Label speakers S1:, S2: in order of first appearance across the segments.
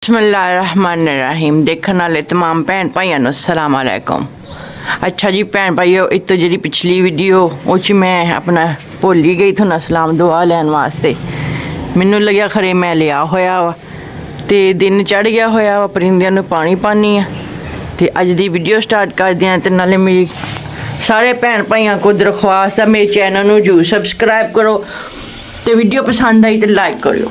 S1: बिस्मिल्लाहिर्रहमानिर्रहीम देखने वाले तमाम भैन भाइयों को अस्सलाम वालेकुम। अच्छा जी भैन भाइयों, एक तो जी पिछली वीडियो उस मैं अपना भुल ही गई थोड़ा सलाम दुआ लैन वास्ते। मैनू लग्या खरे मैं लिया होया वा तो दिन चढ़ गया होया वा, परिंदियां नू पानी पानी है। तो अज की वीडियो स्टार्ट करते हैं। तो नाले मेरी सारे भैन भाइयों को दरख्वास्त है, मेरे चैनल नू जरूर सबसक्राइब करो, तो वीडियो पसंद आई तो लाइक करो।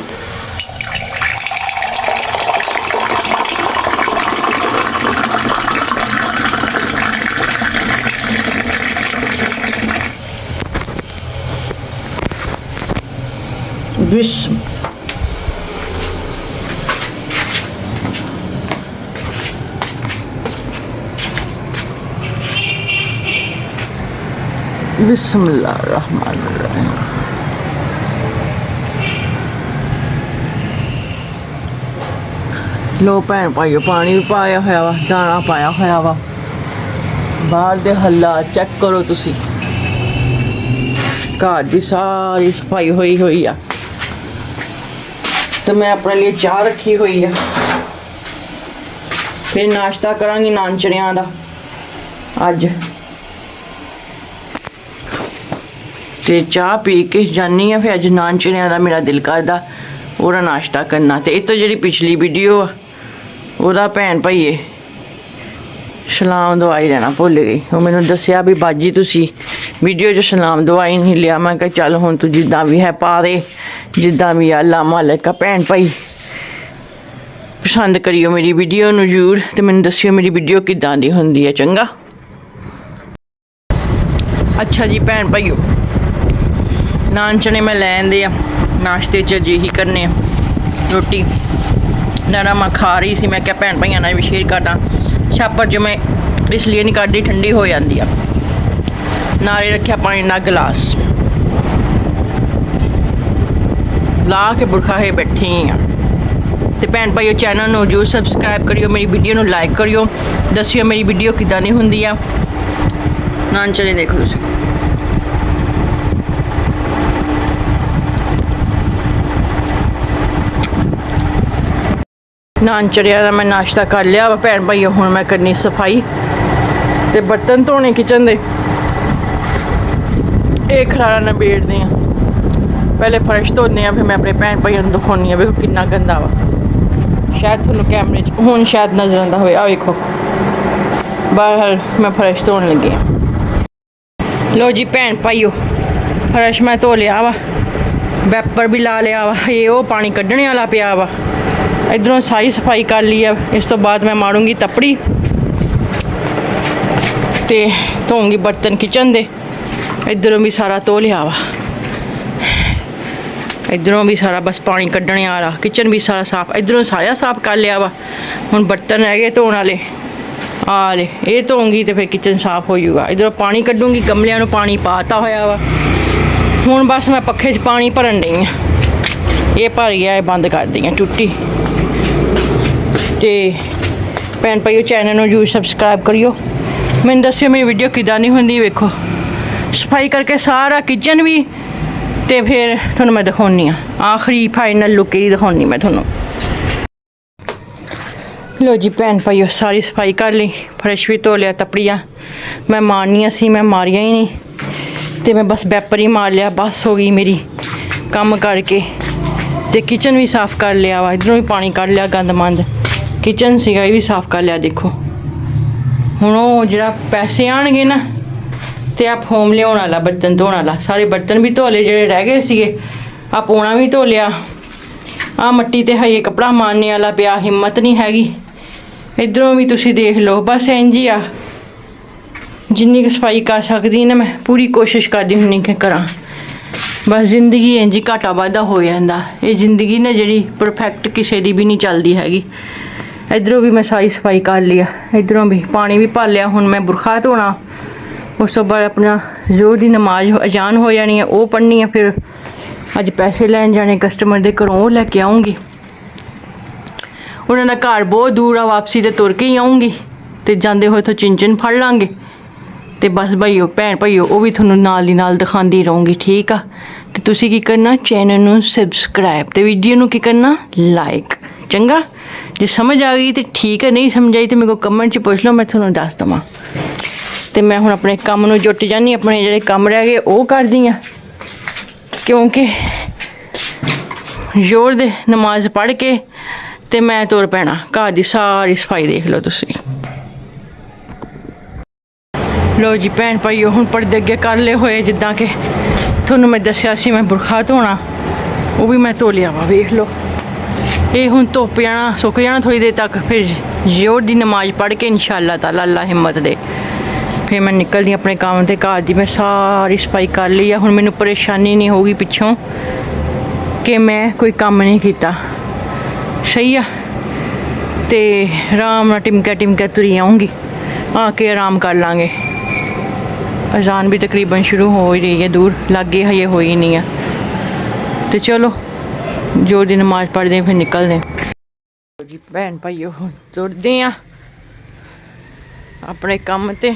S1: बिस्म बिस्मिल्लाहिर्रहमानिर्रहीम। लो भैन भाइयों, पानी भी पाया होया वा, दाना पाया होया वा। बाहर दे हालात चेक करो तुसी, घर की सारी सफाई हुई आ। तो मैं अपने लिए चाह रखी हुई है, फिर नाश्ता करांगी नान चनिया का अज। तो चाह पी के जानी है, फिर अज नान चनिया का मेरा दिल करदा ओहदा नाश्ता करना। तो इस तो जी पिछली वीडियो आ ओहदा भैन भाईए सलाम दवाई लेना भुल गई। वो मैंने दसिया भी बाजी तुसी वीडियो च सलाम दवाई नहीं लिया। मैं कहा चल हुण तू जिद्दां भी है पा दे, जिद्दां भी अल्लाह मालिक का। भैन भाई पसंद करियो मेरी वीडियो नू जरूर, तो मैंने दसियो मेरी वीडियो किद्दां दी हुंदी है, चंगा। अच्छा जी भैन भाईओ, नान चने मैं लैंदे आ नाश्ते च जी ही करने रोटी नारा मैं खा रही सी। मैं क्या भैन भाइयों नाल भी शेयर करदा। छापर जो मैं इसलिए नहीं करती, ठंडी हो जाती है। नाले रखा पानी ना गिलास ला के बुरखा है बैठी हाँ। तो भैन भाइयों चैनल नू जरूर सबसक्राइब करियो, मेरी वीडियो नू लाइक करियो, दसियो मेरी वीडियो किद्दां दी हुंदी आ। नान चने देखो तुसीं, नान चढ़िया का मैं नाश्ता कर लिया वा। भैन भाइयों हुण मैं करनी सफाई ते बर्तन धोने किचन दे। ये खलारा नबेड़दे आ, पहले फर्श धोने आ, फिर मैं अपने भैन भाइयों को दिखानी देखो कितना गंदा वा। शायद थोड़ा कैमरे च हुण शायद नजर आंदा होवे। आ देखो बाहर मैं फर्श धोन लगी हाँ। लो जी भैन भाइयों, फर्श मैं धो लिया वा, वैपर भी ला लिया वा। ये वो पानी कड्ढने वाला पिया वा। इधरों सारी सफाई कर ली है। इस तो बाद मैं मारूंगी तपड़ी ते धोऊंगी बर्तन किचन दे। इधरों भी सारा धो लिया वा, इधरों भी सारा बस पानी कड्ढने वाला। किचन भी सारा साफ, इधरों सारा साफ कर लिया वा। हुण बर्तन रह गए धोने वाले आले, ये धोऊंगी तो फिर किचन साफ हो जाऊगा। इधरों पानी कड्ढूंगी, गमलियां नूं पानी पाता होया वा। हुण बस मैं पखे च पानी भरन डई हां। ये भर गया, ये बंद कर दी टुट्टी। तो भैन भाइयों चैनल नू जरूर सबसक्राइब करियो, मैंने दसियो मेरी वीडियो किद्दां दी हुंदी। वेखो सफाई करके सारा किचन भी, तो फिर थोनों मैं दिखानी आखिरी फाइनल लुक ही दिखानी मैं थोनों। लो जी भैन भाइयों सारी सफाई कर ली, फर्श भी धो लिया, तपड़िया मैं मारनिया सी मैं मारिया ही नहीं। तो मैं बस वैपर ही मार लिया, बस हो गई मेरी काम करके। तो किचन भी साफ़ कर लिया वा, इधरों भी पानी कढ़ लिया गंद मंद। किचन सीगा ये भी साफ़ कर लिया। देखो हुण वो जिहड़ा पैसे आउणगे ना, तो आप फोम लियाउण वाला बर्तन धोने वाला, सारे बर्तन भी धो ले जिहड़े रह गए सीगे। आ पौना भी धो लिया। आ मट्टी ते हजे कपड़ा मारने वाला पिया, हिम्मत नहीं हैगी। इधरों भी तुसीं देख लो, बस इंज ही आ। जिन्नी सफाई कर सकदी ना मैं पूरी कोशिश करदी हुन्नी कि करां। बस जिंदगी इंज ही घाटा वाधा हो जाता। ये जिंदगी ना जी परफेक्ट किसी की भी नहीं चलती हैगी। इधरों भी मैं सारी सफाई कर लिया, इधरों भी पानी भी भर लिया। हुण मैं बुरखा धोना, उस तो बाद अपना जोर की नमाज अजान हो जानी है, वो पढ़नी है। फिर अज पैसे लैन जाने कस्टमर के घरों, वो लैके आऊँगी। उन्होंने घर बहुत दूर आ, वापसी तो तुर के ही आऊँगी। तो जाते हुए तो चिंचन फड़ लाँगे। तो बस भाईओ भैन भाईओ वो भी थोनों नाल दी नाल दिखाती रहूँगी, ठीक आ। तो तुसी की करना, चैनल नूं सबसक्राइब, तो वीडियो नूं की करना लाइक, चंगा जे समझ आ गई तो ठीक है, नहीं समझ आई तो मेरे को कमेंट च पुछ लो, मैं थोड़ा दस देवां। तो मैं हुण अपने काम नूं जुट जानी, अपने जिहड़े काम रह गए वो करदी आं, क्योंकि जोर दे नमाज पढ़ के ते मैं तुर पैना। घर की सारी सफाई देख लो तुसीं। लो जी भैन भाईओ, हुण पर्दे अगे कर ले होए, जिद्दां कि तुहानूं मैं दस्सिया सी मैं बुरखा धोना, वो भी मैं धो लिया वा। वेख लो ये हुण धुप जाना, सुक जाना थोड़ी देर तक, फिर जोर दी नमाज पढ़ के इंशाअल्लाह ताला अल्लाह हिम्मत दे फिर मैं निकलदी अपने काम ते। घर दी मैं सारी सफाई कर ली है। हुण मैनूं परेशानी नहीं होगी पिछों कि मैं कोई काम नहीं किया, सही आ। ते आराम नाल टिमका टिमका तुरी आऊँगी, आके आराम कर लाँगे। अजान भी तकरीबन शुरू हो ही रही है, दूर लागे हजे हो ही नहीं है। तो चलो जोर दी नमाज पढ़ते हैं, फिर निकलते हैं जी भैन भाईओ। तुरदे हैं अपने काम ते।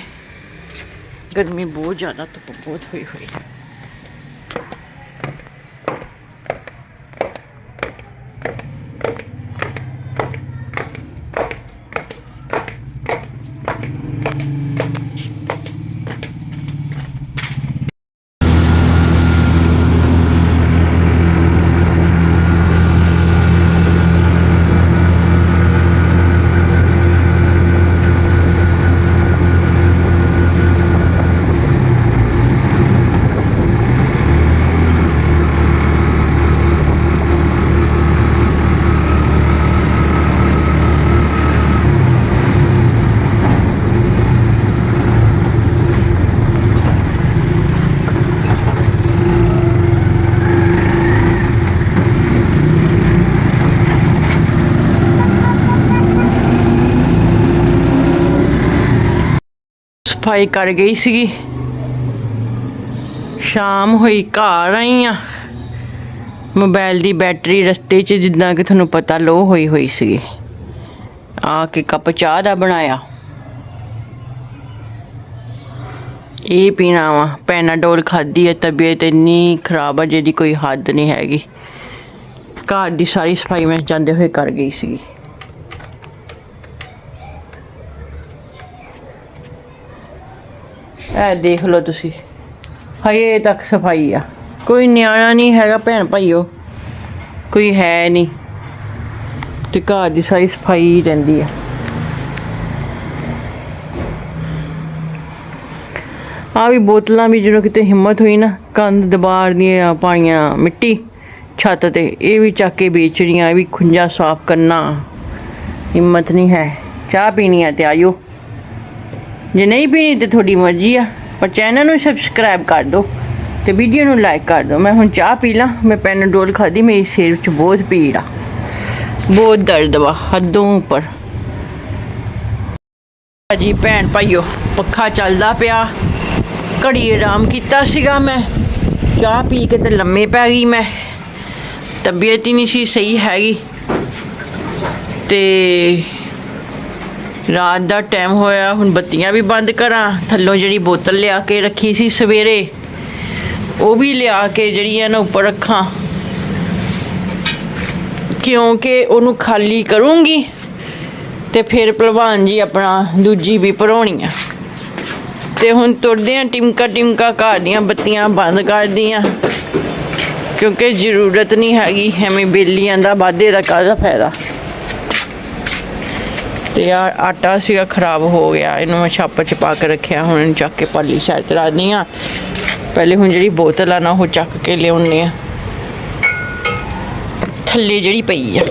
S1: गर्मी बहुत ज़्यादा, धुप्प बहुत हुई हुई है। सफाई कर गई सी, शाम हुई, घर आई हाँ। मोबाइल की बैटरी रस्ते च जिद्दां कि तुहानूं पता लो हुई हुई सी। आके कप चाह दा बनाया, ये पीना वा। पैनाडोल खाधी है, तबीयत इन्नी खराब है जिहदी कोई हद नहीं हैगी। घर की सारी सफाई मैं जाते हुए कर गई सी। ए देख लो तुसी, हजे तक सफाई आ। कोई न्याणा नहीं हैगा भैन भाईओ, कोई है नहीं, तो घर की सारी सफाई ही रहिंदी है। आ भी बोतलां भी जो किते हिम्मत हुई ना, कंध दीवार दियां पाइयां मिट्टी छत ते, ये भी चक के बेच रही, भी खुंजा साफ करना हिम्मत नहीं है। चाह पीनी है तो आइयो, जे नहीं पीनी तो थोड़ी मर्जी आ, पर चैनल नूं सबसक्राइब कर दो तो वीडियो नूं लाइक कर दो। मैं हुण चाह पी ला, मैं पैनाडोल खाधी, मेरी सिर च बहुत पीड़ आ, बहुत दर्द वा हदों उपर। जी भैन भाईओ, पखा चलदा पिया, घड़ी आराम कीता सीगा, मैं चाह पी के ते लम्मे पै गई। मैं तबीयत ही नहीं सी सही हैगी, ते रात का टाइम होया। हुण बत्तियां भी बंद करा, थल्लों जिहड़ी बोतल लिया के रखी सी सवेरे, वो भी लिया के जिहड़ी है ना उपर रखा, क्योंकि उन्हों खाली करूँगी तो फिर भलवान जी अपना दूजी भी भराउणी आ। ते हुण तुरदे हैं टिमका टिमका, घर दियां बत्तियां बंद कर दियां, क्योंकि जरूरत नहीं हैगी एवें बेलियां दा वाधे दा काहदा फायदा। तो यार आटा सीगा खराब हो गया, इनू मैं छापर च पा के रखिया, हुण इनू चक के पाली साइड रख दी हाँ। पहले हुण जिहड़ी बोतल आ ना वो चक के लियाउने आ, थल्ले जिहड़ी पई आ।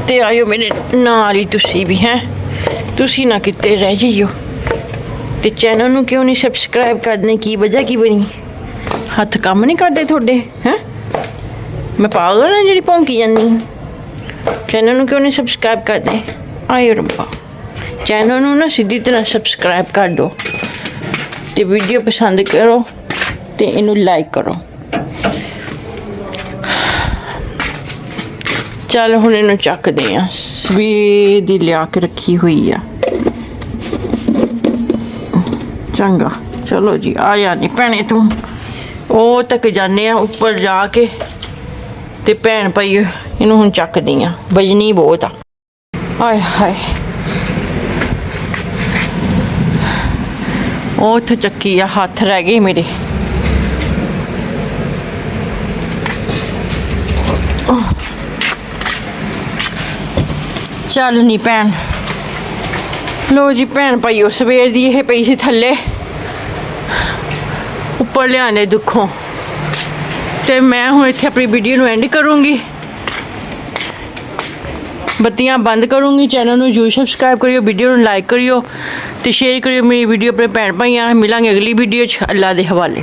S1: ते आयो मेरे नाल ही तुसी भी हैं, तुसी ना किते रह जाइयो। ते चैनल नूं क्यों नहीं सबसक्राइब करदे, की वजह की बनी? हत्थ काम नहीं करदे थोड़े हैं? मैं पागल हाँ जिहड़ी भौंकी जानी? चैनल नूं क्यों नहीं सबसक्राइब करदे? आयो रब्बा, चैनल नूं ना सीधी तरह सबसक्राइब कर दो, ते वीडियो पसंद करो ते इनू लाइक करो। चल हुण इनू चकदे आ, सवेर दी लिया के रखी हुई आ। चंगा चलो जी, आ जानी भैने तू, ओ तक जाने उपर जाके ते भैन भाई ਇਹਨੂੰ ਹੁਣ ਚੱਕਦੀ ਆ, ਵਜਨੀ ਬਹੁਤ ਆ। ਹਾਏ ਹਾਏ, ਉਹ ਉੱਥੇ ਚੱਕੀ ਆ, ਹੱਥ ਰਹਿ ਗਏ ਮੇਰੇ। ਚੱਲ ਨੀ ਭੈਣ। ਲੋ ਜੀ ਭੈਣ ਭਾਈਓ, ਸਵੇਰ ਦੀ ਇਹ ਪਈ ਸੀ ਥੱਲੇ ਉੱਪਰ ਲਿਆਣੇ ਦੁੱਖੋਂ, ਤੇ ਮੈਂ ਹੁਣ ਇੱਥੇ ਆਪਣੀ ਵੀਡੀਓ ਨੂੰ ਐਂਡ ਕਰੂੰਗੀ। ਬੱਤੀਆਂ ਬੰਦ ਕਰੂੰਗੀ। ਚੈਨਲ ਨੂੰ ਜ਼ਰੂਰ ਸਬਸਕ੍ਰਾਈਬ ਕਰਿਓ, ਵੀਡੀਓ ਨੂੰ ਲਾਈਕ ਕਰਿਓ ਤੇ ਸ਼ੇਅਰ ਕਰਿਓ ਮੇਰੀ ਵੀਡੀਓ ਆਪਣੇ ਭੈਣ ਭਾਈਆਂ ਨਾਲ। ਮਿਲਾਂਗੇ ਅਗਲੀ ਵੀਡੀਓ 'ਚ। ਅੱਲਾ ਦੇ ਹਵਾਲੇ।